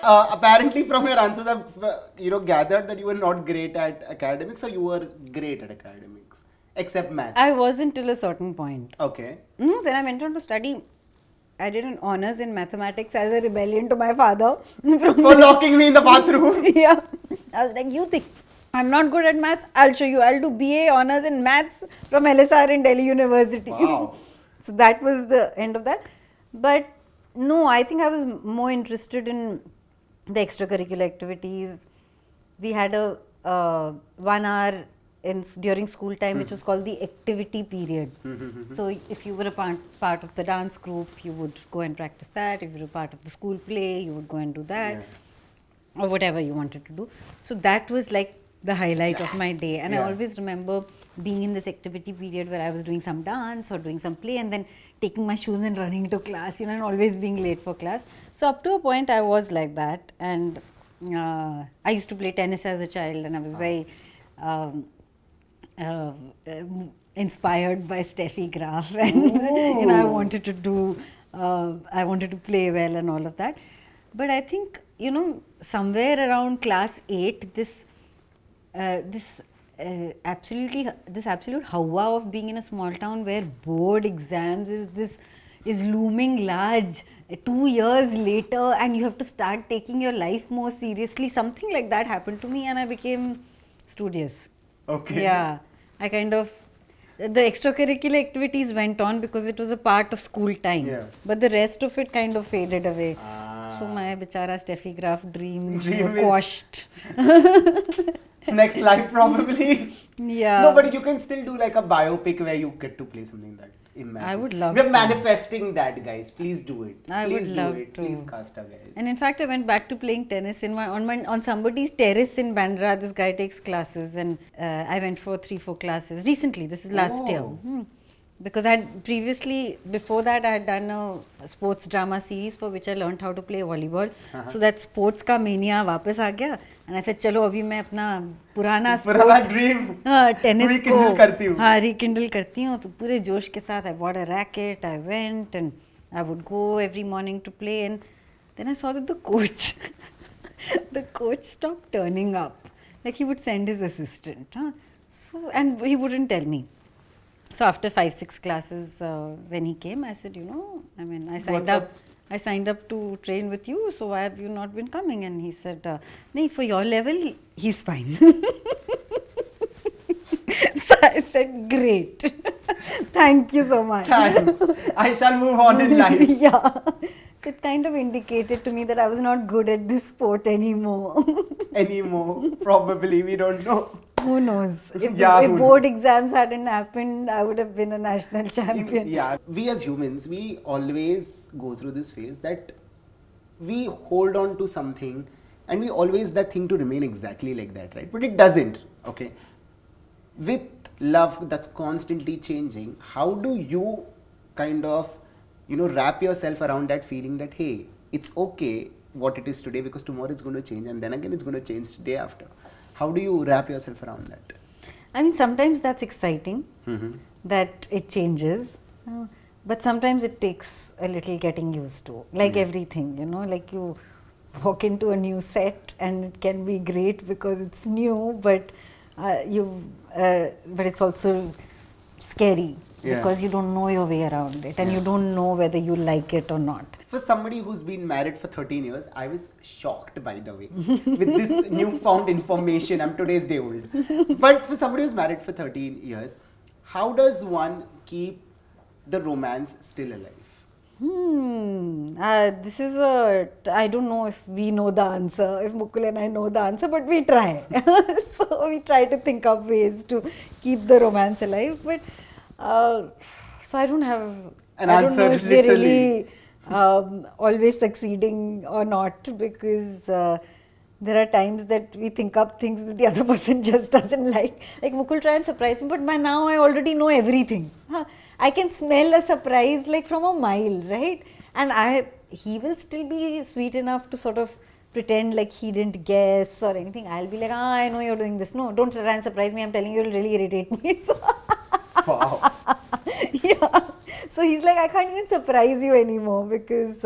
apparently from your answers, I've gathered that you were not great at academics, or you were great at academics, except maths. I wasn't till a certain point. Okay. Then I went on to study. I did an honors in mathematics as a rebellion to my father. For locking me in the bathroom. Yeah. I was like, you think I'm not good at maths? I'll show you. I'll do BA honors in maths from LSR in Delhi University. Wow. So that was the end of that. But no, I think I was more interested in the extracurricular activities. We had a 1 hour during school time which was called the activity period. So if you were a part of the dance group, you would go and practice that. If you were a part of the school play, you would go and do that, or whatever you wanted to do. So that was like the highlight of my day. And I always remember being in this activity period where I was doing some dance or doing some play, and then taking my shoes and running to class, and always being late for class. So up to a point I was like that. And I used to play tennis as a child, and I was very inspired by Steffi Graf, and I wanted to play well and all of that. But I think somewhere around class 8, this absolute hawa of being in a small town where board exams is looming large 2 years later, and you have to start taking your life more seriously. Something like that happened to me, and I became studious. Okay. Yeah, I kind of, the extracurricular activities went on because it was a part of school time. Yeah. But the rest of it kind of faded away. So my bichara Steffi Graf dreams were quashed. Next life probably. Yeah. No, but you can still do like a biopic where you get to play something that. Imagine. I would love We're to. manifesting that, guys. Please do it. I would love to. Please cast our guys. And in fact, I went back to playing tennis on somebody's terrace in Bandra. This guy takes classes, and I went for 3-4 classes recently. This is last year. Because I had previously, before that, I had done a sports drama series for which I learned how to play volleyball. So that sports ka mania वापस आ गया. And I said, चलो अभी मैं अपना पुराना dream tennis rekindle करती हूँ. हाँ, rekindle करती हूँ. तो पूरे जोश के साथ I bought a racket. I went and I would go every morning to play. And then I saw that the coach stopped turning up. Like he would send his assistant. So, and he wouldn't tell me. So after 5-6 classes, when he came, I said, I signed up to train with you, so why have you not been coming? And he said, no, for your level, he's fine. So I said, great. Thank you so much. Thanks. I shall move on in life. Yeah. So it kind of indicated to me that I was not good at this sport anymore. Probably, we don't know. Who knows? If board exams hadn't happened, I would have been a national champion. Yeah, we as humans, we always go through this phase that we hold on to something and we always that thing to remain exactly like that, right? But it doesn't, okay? With love that's constantly changing, how do you kind of, wrap yourself around that feeling that, hey, it's okay what it is today because tomorrow it's going to change and then again it's going to change the day after. How do you wrap yourself around that? I mean, sometimes that's exciting that it changes, but sometimes it takes a little getting used to, like everything, like you walk into a new set and it can be great because it's new, but it's also scary because you don't know your way around it and you don't know whether you like it or not. For somebody who's been married for 13 years, I was shocked, by the way, with this newfound information. I'm today's day old. But for somebody who's married for 13 years, how does one keep the romance still alive? This is I don't know if we know the answer, if Mukul and I know the answer, but we try. So we try to think up ways to keep the romance alive. But so I don't have an I answer. Don't know if we're really always succeeding or not, because there are times that we think up things that the other person just doesn't like. Like Mukul try and surprise me, but by now I already know everything. I can smell a surprise like from a mile, right? And he will still be sweet enough to sort of pretend like he didn't guess or anything. I'll be like, I know you're doing this. No, don't try and surprise me. I'm telling you, it'll really irritate me. Wow. Yeah. So he's like, I can't even surprise you anymore because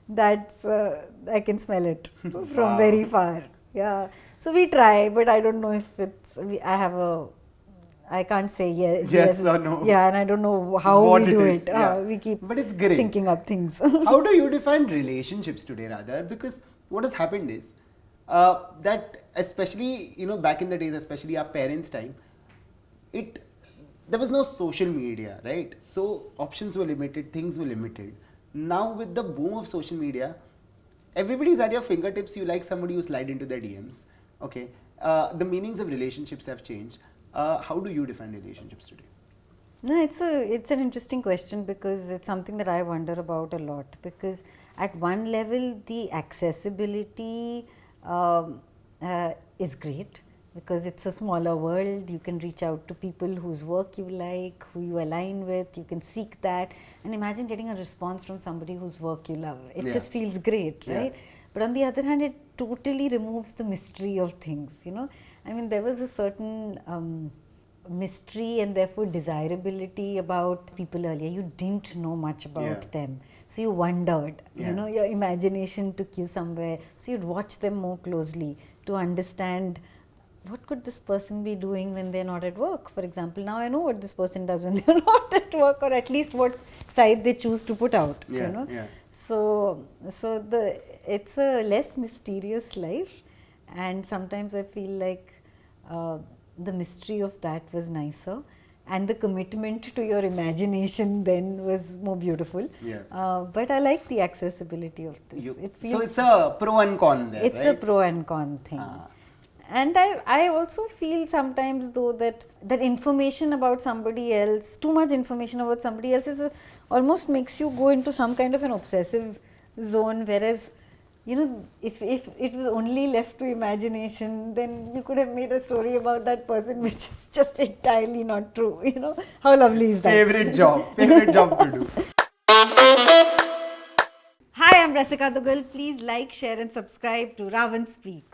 that's I can smell it from very far. Yeah, so we try, but I don't know if it's. I can't say Yes or no. Yeah, and I don't know how What we it do is, it. yeah. We keep But it's great. thinking up things. How do you define relationships today, rather? Because what has happened is that, especially back in the days, especially our parents' time, there was no social media, right? So options were limited, things were limited. Now with the boom of social media, everybody's at your fingertips. You like somebody, you slide into their DMs. Okay, the meanings of relationships have changed. How do you define relationships today? No, it's an interesting question because it's something that I wonder about a lot. Because at one level, the accessibility is great because it's a smaller world. You can reach out to people whose work you like, who you align with. You can seek that, and imagine getting a response from somebody whose work you love. It just feels great, right? But on the other hand, it totally removes the mystery of things. I mean, there was a certain mystery and therefore desirability about people earlier. You didn't know much about them, so you wondered. Your imagination took you somewhere, so you'd watch them more closely to understand what could this person be doing when they're not at work. For example, now I know what this person does when they're not at work, or at least what side they choose to put out. So it's a less mysterious life, and sometimes I feel like the mystery of that was nicer, and the commitment to your imagination then was more beautiful. But I like the accessibility of this. So it's a pro and con there, it's right? a pro and con thing. And I also feel sometimes though that information about somebody else, too much information about somebody else almost makes you go into some kind of an obsessive zone, whereas if it was only left to imagination, then you could have made a story about that person which is just entirely not true. How lovely is that? Favorite job to do. Hi, I'm Rasika Dugal. Please like, share and subscribe to Ravanspeaks.